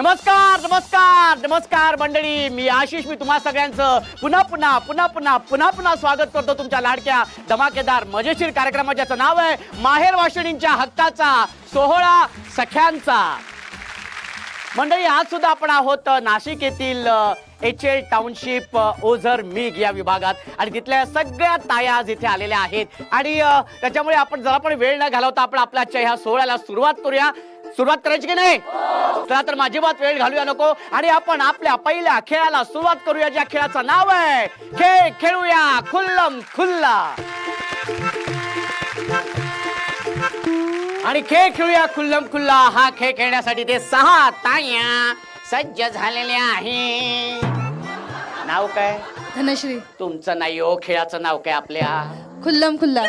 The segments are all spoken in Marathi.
नमस्कार नमस्कार नमस्कार मंडळी, मी आशिष. मी तुम्हा सगळ्यांचं पुन्हा स्वागत करतो तुमच्या लाडक्या धमाकेदार मजेशीर कार्यक्रमात, ज्याचं नाव आहे माहेर वाशिणींच्या हक्काचा सोहळा सख्यांचा. मंडळी, आज सुद्धा आपण आहोत नाशिक येथील HL टाउनशिप ओझर मिग या विभागात, आणि तिथल्या सगळ्या ताया आज इथे आलेल्या आहेत. आणि त्याच्यामुळे आपण जरा पण वेळ न घालवता आपण आपल्या आजच्या ह्या सोहळ्याला सुरुवात करूया. सुरुवात करायची की नाही? चला तर अजिबात वेळ घालूया नको, आणि आपण आपल्या पहिल्या खेळाला सुरुवात करूया, ज्या खेळाचं नाव आहे खेळ खेळूया खुल्लम खुल्ला. आणि खेळ खेळूया खुल्लम खुल्ला हा खेळ खेळण्यासाठी ते 6 ताया सज्ज झालेल्या आहे. नाव काय? धनश्री. तुमचं नाही हो, खेळाचं नाव काय आपल्या? खुल्लम खुल्ला.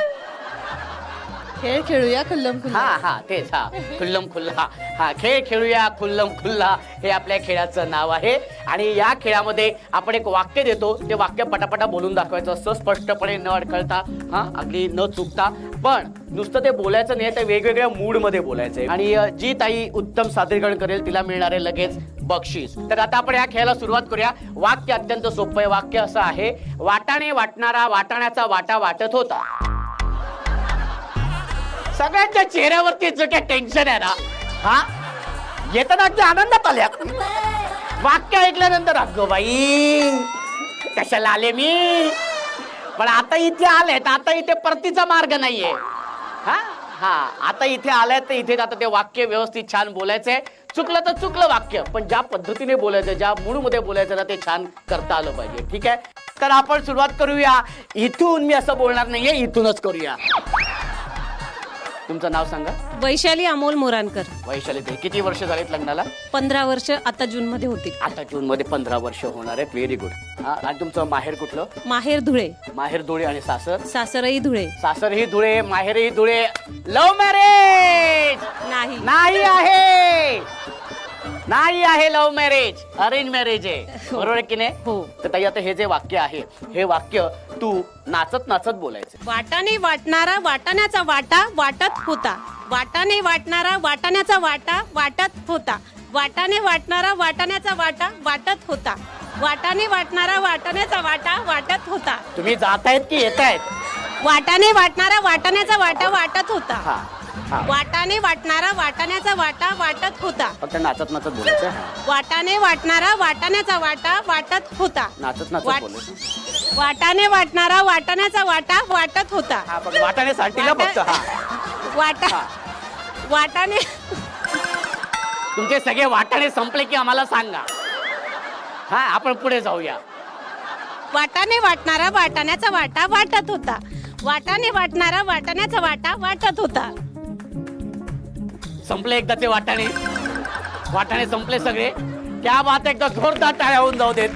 खेळ खेळूया खुल्लम खुल्ला. हा तेच, हा खुल्लम खुल्ला. हा खेळ खेळूया खुल्लम खुल्ला हे आपल्या खेळाचं नाव आहे. आणि या खेळामध्ये आपण एक वाक्य देतो, ते वाक्य पटापटा बोलून दाखवायचं असतं, स्पष्टपणे न अडखळता, हा अगदी न चुकता. पण नुसतं ते बोलायचं नाही, तर वेगवेगळ्या मूड मध्ये बोलायचंय. आणि जी ताई उत्तम सादरीकरण करेल तिला मिळणारे लगेच बक्षीस. तर आता आपण या खेळाला सुरुवात करूया. वाक्य अत्यंत सोपं आहे. वाक्य असं आहे: वाटाणे वाटणारा वाटाण्याचा वाटा वाटत होता. सगळ्यांच्या चेहऱ्यावरती काय टेन्शन आहे ना? हा येताना अगदी आनंदात आल्या. वाक्य ऐकल्यानंतर अगं बाई कशाला आले मी, पण आता इथे आले तर आता इथे परतीचा मार्ग नाहीये. हा आता इथे आलाय तर इथे आता ते वाक्य व्यवस्थित छान बोलायचंय. चुकलं तर चुकलं वाक्य, पण ज्या पद्धतीने बोलायचं, ज्या मूड मध्ये बोलायचं ना, ते छान करता आलं पाहिजे. ठीक आहे, तर आपण सुरुवात करूया. इथून मी असं बोलणार नाहीये, इथूनच करूया. तुमचं नाव सांगा. वैशाली अमोल मोरानकर. वैशाली ताई, किती वर्ष झालीत लग्नाला? 15 वर्ष आता जून मध्ये होतील. आता जून मध्ये 15 वर्ष होणार आहेत. Very good. आणि तुमचं माहेर कुठलं? माहेर धुळे. माहेर धुळे. आणि सासर? सासरही धुळे. सासरही धुळे, माहेरही धुळे. लव्ह मॅरेज नाही. नाही आहे, नाही आहे लव्ह मॅरेज, अरेंज मॅरेज आहे. बरोबर आहे की नाही? हो. तर ताई, आता हे जे वाक्य आहे, हे वाक्य तू नाचत नाचत बोलायचं. वाटाणे वाटणारा वाटाण्याचा वाटा वाटत होता. वाटाणे वाटणारा वाटाण्याचा वाटा वाटत होता. वाटाणे वाटणारा वाटाण्याचा वाटा वाटत होता. वाटाणे वाटणारा वाटाण्याचा वाटा वाटत होता. तुम्ही जातायत की येतायत? वाटाणे वाटणारा वाटाण्याचा वाटा वाटत होता. हा. वाटाणे वाटणारा वाटाण्याचा वाटा वाटत होता. फक्त नाचत नाचत बोलायचं. वाटाणे वाटणारा वाटाण्याचा वाटा वाटत होता. नाचत नाचत बोलायचं. वाटाणे वाटणारा वाटाण्याचा वाटा वाटत होता. हा, फक्त वाटाणे सांगतील फक्त. हा, वाटाणे. तुमचे सगळे वाटाणे संपले की आम्हाला सांगा. हा, आपण पुढे जाऊया. वाटाणे वाटणारा वाटाण्याचा वाटा वाटत होता. वाटाणे वाटणारा वाटाण्याचा वाटा वाटत होता. संपले एकदाचे वाटाणे. वाटाणे संपले सगळे. क्या बात आहे, एकदा जोरदार टाळ्या होऊन जाऊ देत.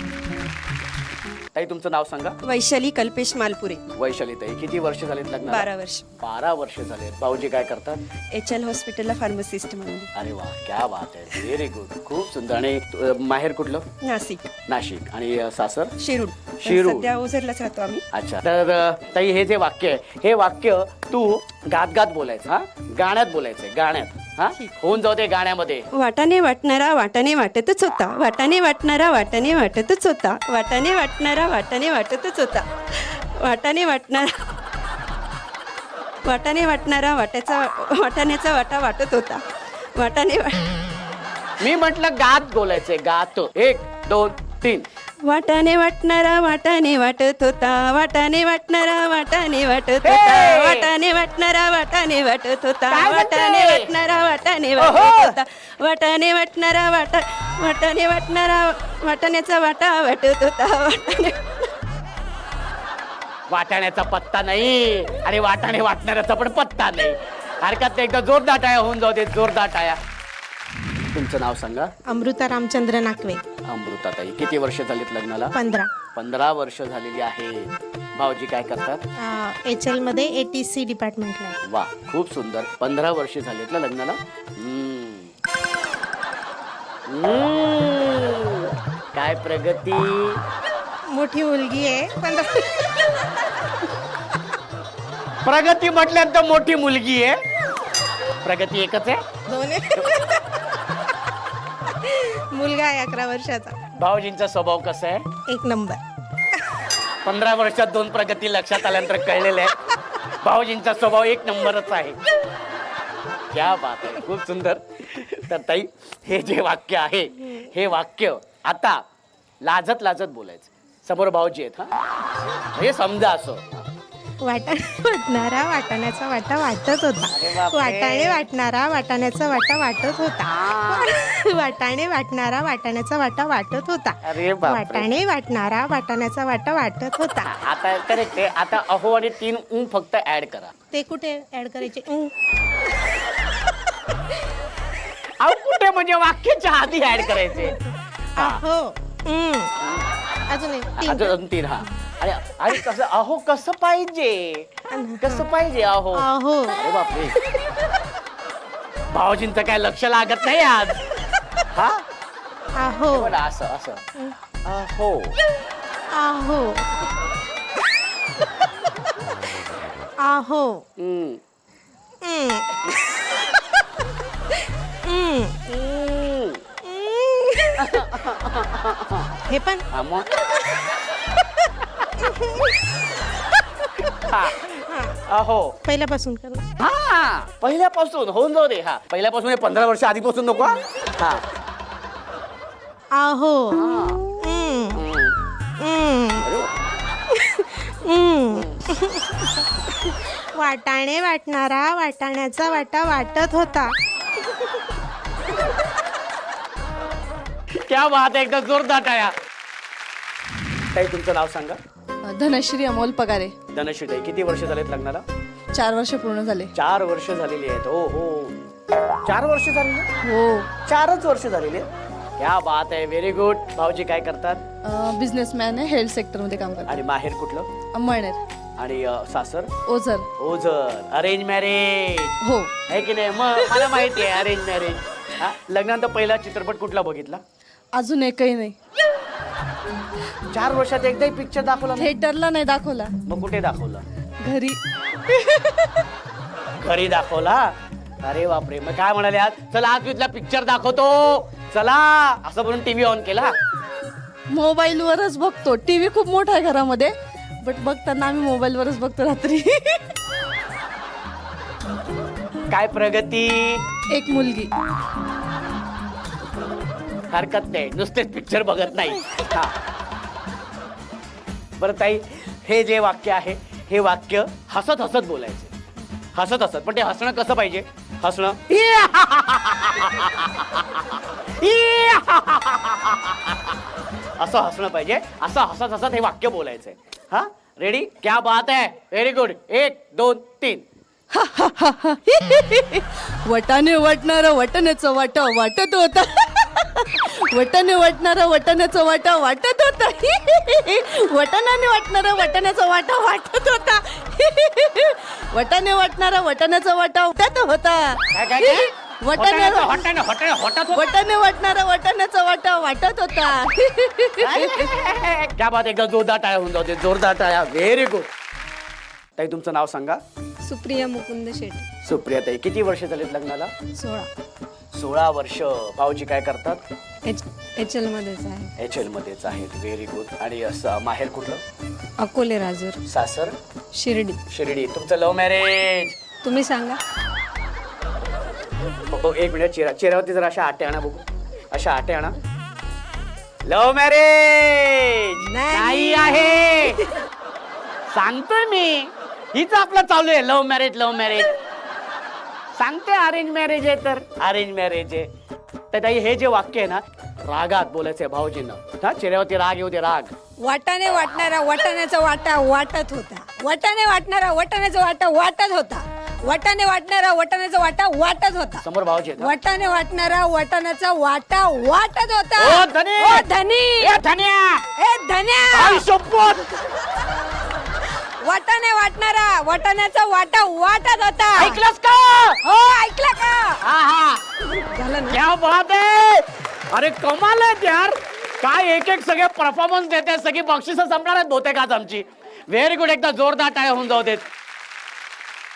ताई, तुमचं नाव सांगा. वैशाली कल्पेश मालपुरे. वैशाली ताई, किती वर्ष झालीत लग्न? 12 वर्ष. 12 वर्ष झाले. भाऊजी काय करतात? HL हॉस्पिटलला फार्मासिस्ट म्हणून. अरे वा, क्या बात आहे, व्हेरी गुड, खूप सुंदर. आणि माहेर कुठलं? नाशिक. नाशिक. आणि सासर? शिरूड. शिरूड. सध्या ओझरलाच राहतो आम्ही. अच्छा. तर ताई, हे जे वाक्य आहे, हे वाक्य तू गात गात बोलायचं. हा, गाण्यात बोलायचंय, गाण्यात. हा, होऊन जाऊ दे गाण्यामध्ये. वाटाणे वाटणारा वाटाणे वाटतच होता. वाटाणे वाटणारा वाटाणे वाटतच होता. वाटाणे वाटणारा वाटाणे वाटतच होता. वाटाणे वाटणारा वाटाण्याचा वाटा वाटत होता. मी म्हटलं गात बोलायचंय, गात. 1 2 3. वाटाणे वाटणारा वाटाणे वाटत होता. वाटाणे वाटणारा वाटाणे वाटत होता. वाटाणे वाटणारा वाटाणे वाटत होता. वाटाणे वाटणारा वाटाणे वाटत होता. वाटाणे वाटणारा वाटाणे वाटणारा वाटाण्याचा वाटा वाटत होता. वाटाण्याचा पत्ता नाही, आणि वाटाणे वाटणाऱ्याचा पण पत्ता नाही. हरकत नाही, एकदा जोरदार टाळ्या होऊन जाऊ दे, जोरदार टाळ्या. तुमचं नाव सांगा. अमृता रामचंद्र नाकवे. अमृता ताई, किती वर्ष झालीत लग्नाला? 15 वर्ष झालेली आहे. भाऊजी काय करतात? HL मध्ये ATC डिपार्टमेंटला. वा, खूप सुंदर. 15 वर्ष झालीत ना लग्नाला. काय प्रगती. मोठी मुलगी आहे. प्रगती म्हटल्यानंतर मोठी मुलगी आहे. प्रगती एकच आहे. दोन मुलगा आहे 11 वर्षाचा. भाऊजींचा स्वभाव कसा आहे? 1 नंबर. 15 वर्षात 2 प्रगती लक्षात आल्यानंतर कळलेलं आहे भाऊजींचा स्वभाव 1 नंबरच आहे. क्या बात आहे, खूप सुंदर. तर ताई, हे जे वाक्य आहे, हे वाक्य आता लाजत लाजत बोलायचं. समोर भाऊजी आहेत, हा, हे समजा असं. वाटाणे वाटणारा वाटाण्याचा वाटा वाटत होता. अरे बापरे. वाटाणे वाटणारा वाटाण्याचा वाटा वाटत होता. वाटाणे वाटणारा वाटाण्याचा वाटा वाटत होता. अरे बापरे. वाटाणे वाटणारा वाटाण्याचा वाटा वाटत होता. आता करेक्ट आहे. आता अहो आणि 3 ऊ फक्त ऍड करा. ते कुठे ऍड करायचे? अहो कुठे म्हणजे वाक्याच्या आधी ऍड करायचे. हो. अजून एक. 3. अजून 3. हा. आणि कसं अहो कसं पाहिजे, कसं पाहिजे अहो. अहो. अरे बापरे, भाऊजींचं काय लक्ष लागत नाही आज. हा अहो. बरं, असं असं अहो. अहो. अहो. हम्म. हम्म. हे पण हा, मग. हा. अहो. पहिल्यापासून कर. हा, पहिल्यापासून होऊन जाऊ दे. हा, पहिल्यापासून 15 वर्ष आधीपासून नको. हा. अहो. हम्म. अरे वा. वाटाणे वाटणारा वाटाण्याचा वाटा वाटत होता. क्या बात आहे, एकदम जोरदार टाळ्या. ताई, तुमचं नाव सांगा. धनश्री अमोल पगारे. धनश्री ताई, किती वर्ष झालेत लग्नाला? 4 वर्ष पूर्ण झाले. 4 वर्ष झालेली आहेत. हो हो, 4 वर्ष झालेली आहेत? हो. 4च वर्ष झालेली आहेत. क्या बात आहे, व्हेरी गुड. भाऊजी काय करतात? बिझनेसमॅन आहे, हेल्थ सेक्टरमध्ये काम करतात. आणि माहेर कुठलं? अंमळनेर. आणि सासर? ओझर. ओझर. अरेंज मॅरेज हो. आहे की नाही? मग मला माहिती आहे अरेंज मॅरेज. हा, लग्नानंतर पहिला चित्रपट कुठला बघितला? अजून एकही नाही. 4 वर्षात एकदाही पिक्चर दाखवला नाही? थिएटरला नाही दाखवला. मग कुठे दाखवला? घरी. घरी दाखवला. अरे बापरे, मग काय म्हणाले आज? चला आज तुझला पिक्चर दाखवतो, चला असं म्हणून टीव्ही ऑन केला? मोबाईलवरच बघतो. टीव्ही खूप मोठा आहे घरामध्ये, बट बघताना आम्ही मोबाईलवरच बघतो रात्री. काय प्रगती? एक मुलगी. हरकत नाही, नुसतेच पिक्चर बघत नाही. हा, बरं ताई, हे जे वाक्य आहे, हे वाक्य हसत हसत बोलायचे. हसत हसत. पण ते हसणं कसं पाहिजे? हसणं असं हसणं पाहिजे. असं हसत हसत हे वाक्य बोलायचंय. हा, रेडी? क्या बात आहे, व्हेरी गुड. 1 2 3. वटाने वाटणारा वाटाण्याचा वाटा वाटत होता. वटाने वाटणारा वाटाण्याचा वाटा वाटत होता. वटाण्याने वाटणारा वाटाण्याचा वाटा वाटत होता. वटाने वाटणारा वाटाण्याचा वाटा वाटत होता. काय काय काय? वटाणे हॉटाने हॉटाने हॉटात होता. वटाने वाटणारा वाटाण्याचा वाटा वाटत होता. क्या बात, एकदा जोरदार टाळ्या होऊन जाऊ. जोरदार टाळ्या, व्हेरी गुड. ताई, तुमचं नाव सांगा. सुप्रिया मुकुंद शेट्टी. सुप्रिया ताई, किती वर्ष झालीत लग्नाला? 16 वर्ष. भाऊजी काय करतात? HL मध्येच आहे. HL मध्येच आहेत. Very good. आणि असं माहेर कुठलं? अकोले राजूर. सासर? शिर्डी. शिर्डी. तुमचं लव्ह मॅरेज? तुम्ही सांगा. हो, 1 मिनिट. चेहऱ्यावरती जरा अशा आटे आणा बघू. अशा आटे आणा. लव्ह मॅरेज नाही आहे, सांगतोय मी. हीच आपलं चालू आहे, लव्ह मॅरेज. लव्ह मॅरेज सांगते. अरेंज मॅरेज आहे तर अरेंज मॅरेज आहे. तर ताई, हे जे वाक्य आहे ना, रागात बोलायचंय भाऊजींना. हा, चेहऱ्यावरती राग येऊ दे, राग. वाटाणे वाटणारा वाटाण्याचा वाटा वाटत होता. वाटाणे वाटणारा वाटाण्याचा वाटा वाटत होता. वाटाणे वाटणारा वाटाण्याचा वाटा वाटत होता. समोर भाऊजी आहेत, हा. वाटाणे वाटणारा वाटाण्याचा वाटा वाटत होता. ओ धनी! ओ धनी! ए धन्या! ए धन्या! आई शपथ! वाटाणे वाटणारा वाटाण्याचा वाटा वाटत होता. ऐकलंस का? हो, ऐकलं का? हा हा, झालं ना? क्या बात आहे. अरे कमाल आहे यार. काय एक एक सगळे परफॉर्मन्स देते. सगळी बक्षिसं संपणार आहेत बहुतेक आमची. Very good. एकदा जोरदार टाळ्या होऊन जाऊ देत.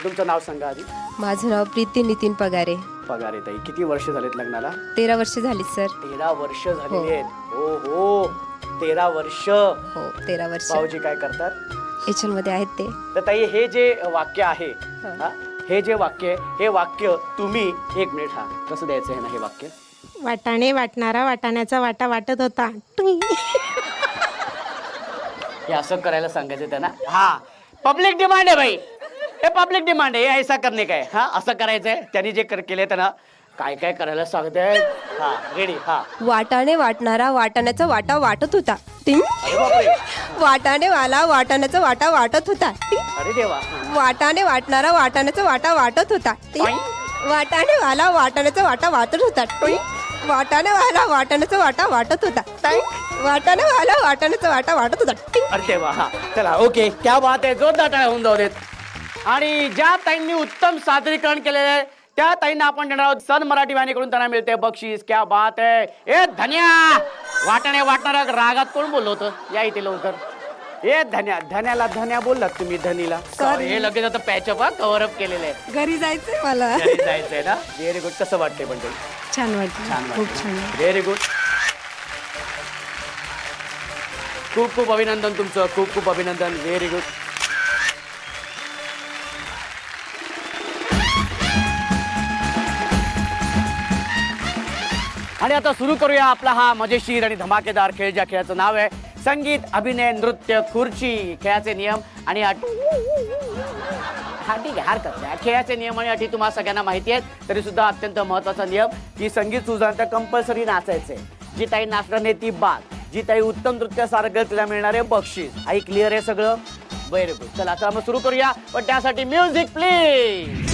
तुमचं नाव सांगा आधी. माझं नाव प्रीती नितीन पगारे. पगार आहे ताई. किती वर्ष झालेत लग्नाला? 13 वर्ष झाली सर. 13 वर्ष झालेली आहेत. हो हो 13 वर्ष. हो 13 वर्ष. भाऊजी काय करतात? एचएल मध्ये आहेत ते. तर ताई हे जे वाक्य आहे हो. हा, हे जे वाक्य आहे, हे वाक्य तुम्ही 1 मिनिट हा कसं द्यायचं आहे ना हे वाक्य? वाटाणे वाटणारा वाटाण्याचा वाटा वाटत होता. टुई. हे असं करायला सांगायचं त्यांना. हा पब्लिक डिमांड आहे भाई, हे पब्लिक डिमांड आहे. ऐसा करणे काय हा असं करायचंय. त्यांनी जे केले त्यांना काय काय करायला सांगताय. हा रेडी. हा वाटाणे वाटणारा वाटाण्याचा वाटा वाटत होता. टिंग. अरे बापरे. वाटाणे वाला वाटाण्याचा वाटा वाटत होता. टिंग. अरे देवा. वाटाणे वाटणारा वाटाण्याचा वाटा वाटत होता. टिंग. वाटाणे वाला वाटाण्याचा वाटा वाटत होता. टिंग. वाटाणे वाला वाटाण्याचा वाटा वाटत होता. टिंग. वाटाणे वाला वाटाण्याचा वाटा वाटत होता. टिंग. अरे देवा. हा चला ओके क्या बात आहे. जोरदार टाळ्या होऊन जाऊ देत. आणि ज्या ताईंनी उत्तम सादरीकरण केलेलं आहे त्या ताईंना आपण देणार आहोत सन मराठी वाहिनीकडून त्यांना मिळते बक्षीस. क्या बात आहे. ए धन्या वाटाणे वाटणारा रागात कोण बोललो होतं? या इथे लवकर. ए धन्याला धन्या बोललात तुम्ही धनीला. हे लगेच आता पॅचअप कव्हर अप केलेलं आहे. घरी जायचंय मला. घरी जायचंय ना. Very good. कसं वाटतंय पण ते? छान वाटलं. छान खूप छान. Very good. खूप खूप अभिनंदन तुमचं. खूप खूप अभिनंदन. Very good. आणि आता सुरू करूया आपला हा मजेशीर आणि धमाकेदार खेळ. ज्या खेळाचं नाव आहे संगीत अभिनय नृत्य खुर्ची. खेळाचे नियम आणि हा ठीक आहे हरकत नाही. खेळाचे नियम आणि अटी तुम्हाला सगळ्यांना माहिती आहेत तरी सुद्धा अत्यंत महत्वाचा नियम की संगीत सुजानता कंपल्सरी नाचायचंय. जी ताई नाचणार नाही ती बाद. जी ताई उत्तम नृत्य सारखं तिला मिळणारे बक्षीस. आई क्लिअर आहे सगळं? Very good. चला आता मग सुरू करूया पण त्यासाठी म्युझिक प्लीज.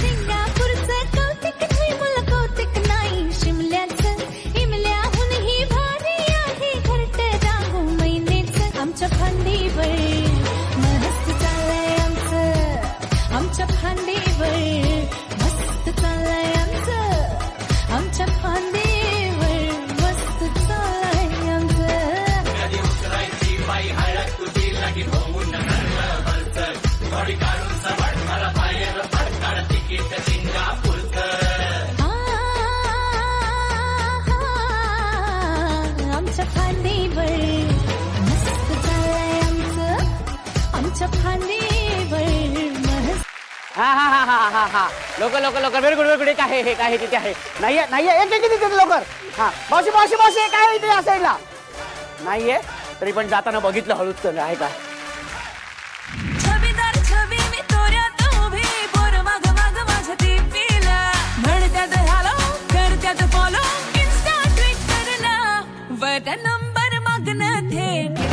हा हा हा हा हा हा लवकर लवकर लवकर. Very good very good. काय हे काय तिथे आहे? नाहीये नाहीये. एक तिथे लवकर. हा मावशी मावशी मावशी काय इथे या साईडला नाहीये. तरी पण जाताना बघितलं हळूच तर आहे का? नंबर मागणं थेट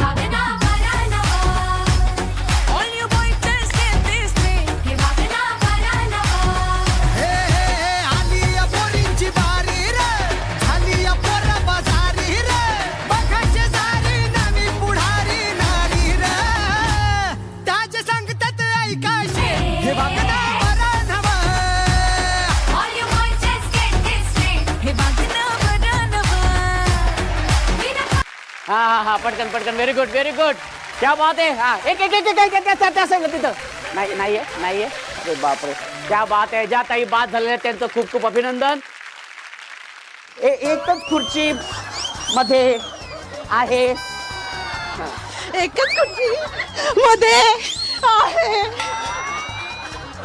हा हा हा पटकन पटकन. Very good very good. क्या बात आहे. हा एक एक एक त्या साईडला तिथं नाही नाहीये नाहीये. अरे बापरे. क्या बात आहे. ज्या ताई बाद झालेल्या त्यांचं खूप खूप अभिनंदन. एकच खुर्ची मध्ये आहे. एकच खुर्ची मध्ये आहे.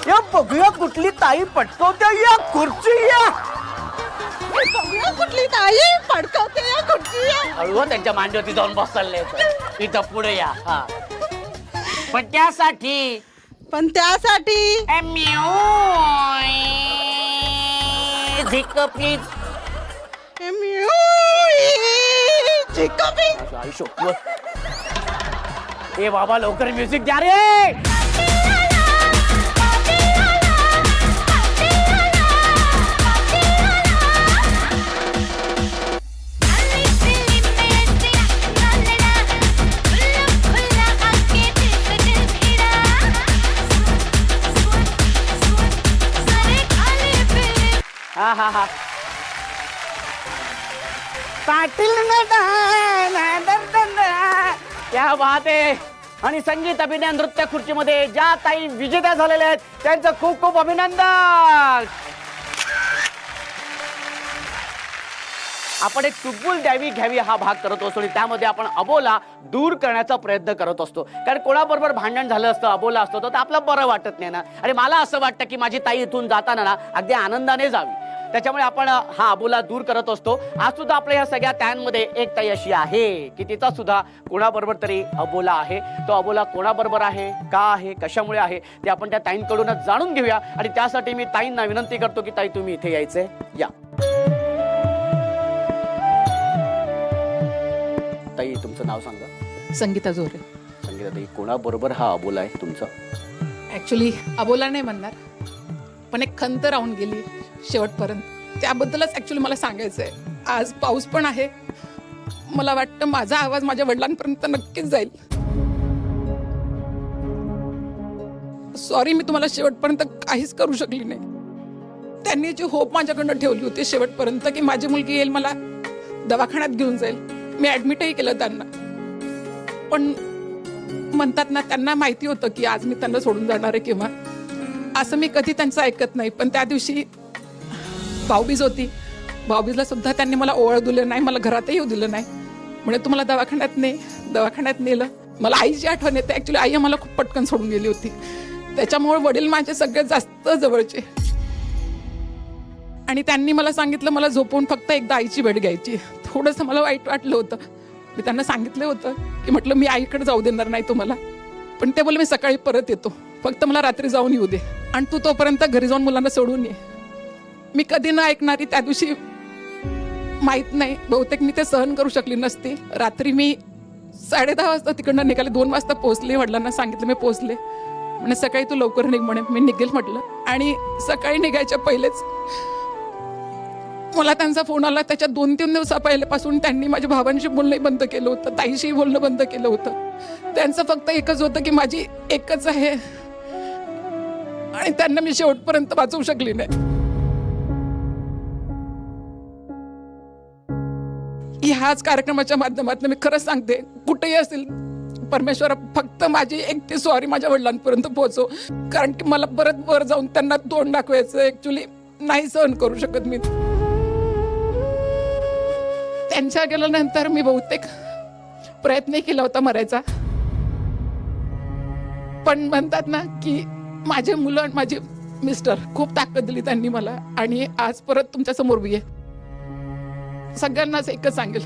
या बघूया कुठली ताई पटकवते या खुर्ची. या कुठली ताई पडकवते या खुर्ची. हळू त्यांच्या मांडीवरती जाऊन बसले इथं पुढे या. हा पण त्यासाठी झिक प्लीज. ए बाबा लवकर म्युझिक द्या रे. हा हा हा पाटील. क्या बात आहे. आणि संगीत अभिनय नृत्य खुर्चीमध्ये ज्या ताई विजेत्या झालेल्या आहेत त्यांचं खूप खूप अभिनंदन. आपण एक चुकबुल द्यावी घ्यावी हा भाग करत असतो आणि त्यामध्ये आपण अबोला दूर करण्याचा प्रयत्न करत असतो. कारण कोणाबरोबर भांडण झालं असतं, अबोला असतो तर आपलं बरं वाटत नाही ना. आणि मला असं वाटतं की माझी ताई इथून जाताना ना अगदी आनंदाने जावी, त्याच्यामुळे आपण हा अबोला दूर करत असतो. आज सुद्धा आपल्या या सगळ्या ताईंमध्ये एक ताई अशी आहे की तिचा सुद्धा कोणाबरोबर तरी अबोला आहे. तो अबोला कोणाबरोबर आहे, का आहे, कशामुळे आहे ते आपण त्या ताईंकडूनच जाणून घेऊया. आणि त्यासाठी मी ताईंना विनंती करतो की ताई तुम्ही इथे यायचंय. या ताई, तुमचं नाव सांगा. संगीता जोरे. संगीता ताई, कोणाबरोबर हा अबोला आहे तुमचा? ॲक्च्युली अबोला नाही म्हणणार, पण एक खंत राहून गेली शेवटपर्यंत. त्याबद्दलच ॲक्च्युली मला सांगायचं आहे. आज पाऊस पण आहे. मला वाटतं माझा आवाज माझ्या वडिलांपर्यंत नक्कीच जाईल. सॉरी, मी तुम्हाला शेवटपर्यंत काहीच करू शकली नाही. त्यांनी जी होप माझ्याकडनं ठेवली होती शेवटपर्यंत की माझी मुलगी येईल, मला दवाखान्यात घेऊन जाईल, मी ॲडमिटही केलं त्यांना. पण म्हणतात ना, त्यांना माहिती होतं की आज मी त्यांना सोडून जाणार आहे किंवा असं. मी कधी त्यांचं ऐकत नाही. पण त्या दिवशी भाऊबीज होती. भाऊबीजला सुद्धा त्यांनी मला ओळख दिलं नाही, मला घरातही येऊ दिलं नाही. म्हणजे तुम्हाला दवाखान्यात नेलं. मला आईची आठवण येते. ॲक्च्युली आई आम्हाला खूप पटकन सोडून गेली होती. त्याच्यामुळे वडील माझे सगळ्यात जास्त जवळचे. आणि त्यांनी मला सांगितलं मला झोपून फक्त एकदा आईची भेट घ्यायची. थोडंसं मला वाईट वाटलं होतं. मी त्यांना सांगितलं होतं की म्हटलं मी आईकडे जाऊ देणार नाही तुम्हाला. पण ते बोलले मी सकाळी परत येतो, फक्त मला रात्री जाऊन येऊ दे आणि तू तोपर्यंत घरी जाऊन मुलांना सोडून ये. मी कधी न ऐकणारी त्या दिवशी, माहीत नाही, बहुतेक मी ते सहन करू शकली नसते. रात्री मी 10:30 वाजता तिकडनं निघाले. 2 वाजता पोहोचले. वडिलांना सांगितलं मी पोहोचले. म्हणजे सकाळी तू लवकर निघ म्हणे. मी निघेल म्हटलं. आणि सकाळी निघायच्या पहिलेच मला त्यांचा फोन आला. त्याच्या 2-3 दिवसा पहिल्यापासून त्यांनी माझ्या भावांशी बोलणंही बंद केलं होतं, ताईशी बोलणं बंद केलं होतं. त्यांचं फक्त एकच होतं की माझी एकच आहे आणि त्यांना मी शेवटपर्यंत वाचवू शकली नाही. ह्याच कार्यक्रमाच्या माध्यमातून मी खरंच सांगते, कुठेही असेल परमेश्वर फक्त माझी एकटी सॉरी माझ्या वडिलांपर्यंत पोहोचव. कारण की मला परत वर जाऊन त्यांना तोंड दाखवायचं ऍक्च्युली नाही सहन करू शकत मी. त्यांच्या गेल्यानंतर मी बहुतेक प्रयत्न केला होता मरायचा. पण म्हणतात ना की माझे मुलं आणि माझे मिस्टर खूप ताकद दिली त्यांनी मला. आणि आज परत तुमच्या समोर उभी आहे. सगळ्यांनाच एकच सांगेल,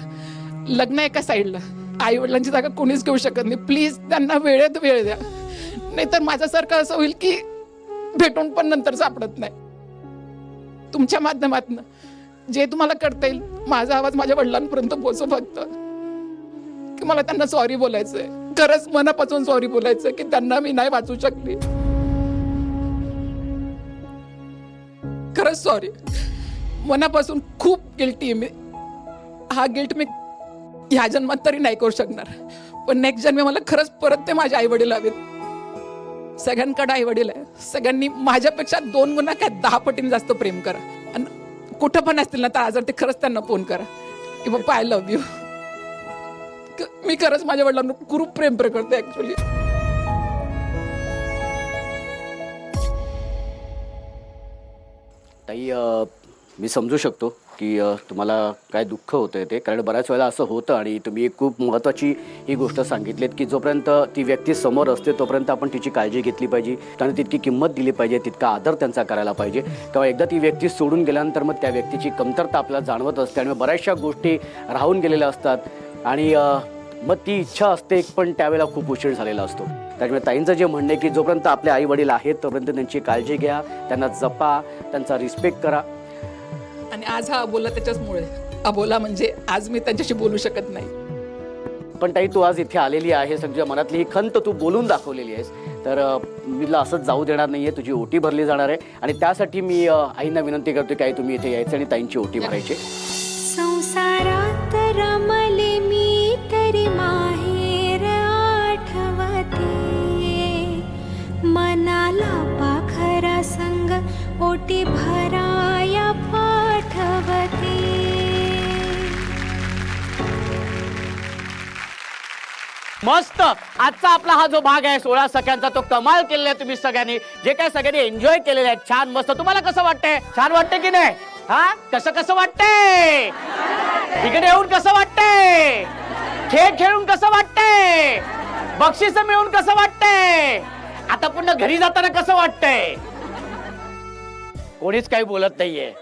लग्न एका साईडला, आई वडिलांची जागा कोणीच घेऊ शकत नाही. प्लीज त्यांना वेळेत वेळ द्या, नाहीतर माझ्यासारखं असं होईल की भेटून पण नंतर सापडत नाही. तुमच्या माध्यमातून जे तुम्हाला करता येईल, माझा आवाज माझ्या वडिलांपर्यंत पोहोचव फक्त. की मला त्यांना सॉरी बोलायचंय, खरंच मनापासून सॉरी बोलायचं की त्यांना मी नाही वाचू शकली. खरंच सॉरी, मनापासून खूप गिल्टी आहे मी. हा गिल्ट मी ह्या जन्मात तरी नाही करू शकणार, पण नेक्स्ट जन्मी मला खरंच परत ते माझे आई वडील हवेत. सगळ्यांकडे आई वडील आहे. सगळ्यांनी माझ्यापेक्षा 2 गुणा काय 10 पटीने जास्त प्रेम करा. आणि कुठं पण असतील ना तर आजार ते खरंच त्यांना फोन करा की बाप्पा आय लव्ह यू. मी खरंच माझ्या वडिलांना खूप प्रेम करते ऍक्च्युली. ताई, मी समजू शकतो की तुम्हाला काय दुःख होतंय ते, कारण बऱ्याच वेळेला असं होतं. आणि तुम्ही एक खूप महत्त्वाची ही गोष्ट सांगितलीत की जोपर्यंत ती व्यक्ती समोर असते तोपर्यंत आपण तिची काळजी घेतली पाहिजे, त्यांना तितकी किंमत दिली पाहिजे, तितका आदर त्यांचा करायला पाहिजे. तेव्हा एकदा ती व्यक्ती सोडून गेल्यानंतर मग त्या व्यक्तीची कमतरता आपल्याला जाणवत असते आणि बऱ्याचशा गोष्टी राहून गेलेल्या असतात. आणि मग ती इच्छा असते पण त्यावेळेला खूप उशीर झालेला असतो. त्याच्यामुळे ताईंचं जे म्हणणं आहे की जोपर्यंत आपले आई वडील आहेत तोपर्यंत त्यांची काळजी घ्या, त्यांना जपा, त्यांचा रिस्पेक्ट करा. आणि आज हा अबोला त्याच्याचमुळे. अबोला म्हणजे आज मी त्यांच्याशी बोलू शकत नाही. पण ताई, तू आज इथे आलेली आहे, तुझ्या मनातली ही खंत तू बोलून दाखवलेली आहेस. तर मी तुला असंच जाऊ देणार नाही आहे, तुझी ओटी भरली जाणार आहे. आणि त्यासाठी मी आईंना विनंती करतो की आई तुम्ही इथे यायचं आणि ताईंची ओटी भरायची. संसारात रमले मी तरी माहेर आठवते, मनाला पाखरा संग ओटी भराया पाठवते. मस्त. आजचा आपला हा जो भाग आहे 16 सख्यांचा, तो कमाल केलेला आहे तुम्ही सगळ्यांनी. जे काही सगळ्यांनी एन्जॉय केलेलं आहे, छान मस्त. तुम्हाला कसं वाटतंय? छान वाटतंय की नाही? हा, कसं वाटतंय? इकडे येऊन कसं वाटतंय? खेळ खेळून कसं वाटतंय? बक्षीस मिळून कसं वाटतंय? आता पुन्हा घरी जाताना कसं वाटतंय? कोणीच काही बोलत नाहीये.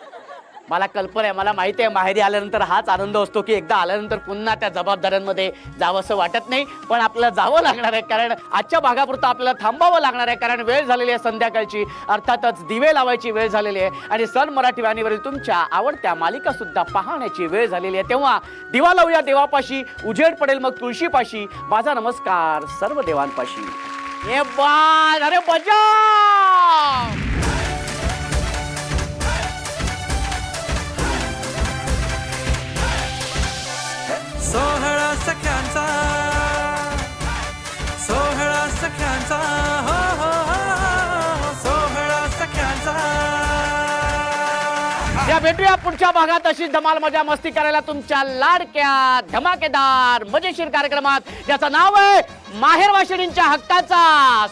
मला कल्पना आहे, मला माहिती आहे माहेरी आल्यानंतर हाच आनंद असतो की एकदा आल्यानंतर पुन्हा त्या जबाबदाऱ्यांमध्ये जावं असं वाटत नाही. पण आपल्याला जावं लागणार आहे, कारण आजच्या भागापुरतं आपल्याला थांबावं लागणार आहे, कारण वेळ झालेली आहे संध्याकाळची. अर्थातच दिवे लावायची वेळ झालेली आहे आणि सन मराठी वाहिनीवरील तुमच्या आवडत्या मालिका सुद्धा पाहण्याची वेळ झालेली आहे. तेव्हा दिवा लावूया देवापाशी, उजेड पडेल मग तुळशीपाशी. माझा नमस्कार सर्व देवांपाशी. हे बाज, अरे बजा. सोहळा सख्यांचा, सोहळा सख्यांचा, हो हो हो, सोहळा सख्यांचा. या भेटूया पुढच्या भागात अशीच धमाल मजा मस्ती करायला तुमच्या लाडक्या धमाकेदार मजेशीर कार्यक्रमात, ज्याचं नाव आहे माहेर वाशिणींच्या हक्काचा.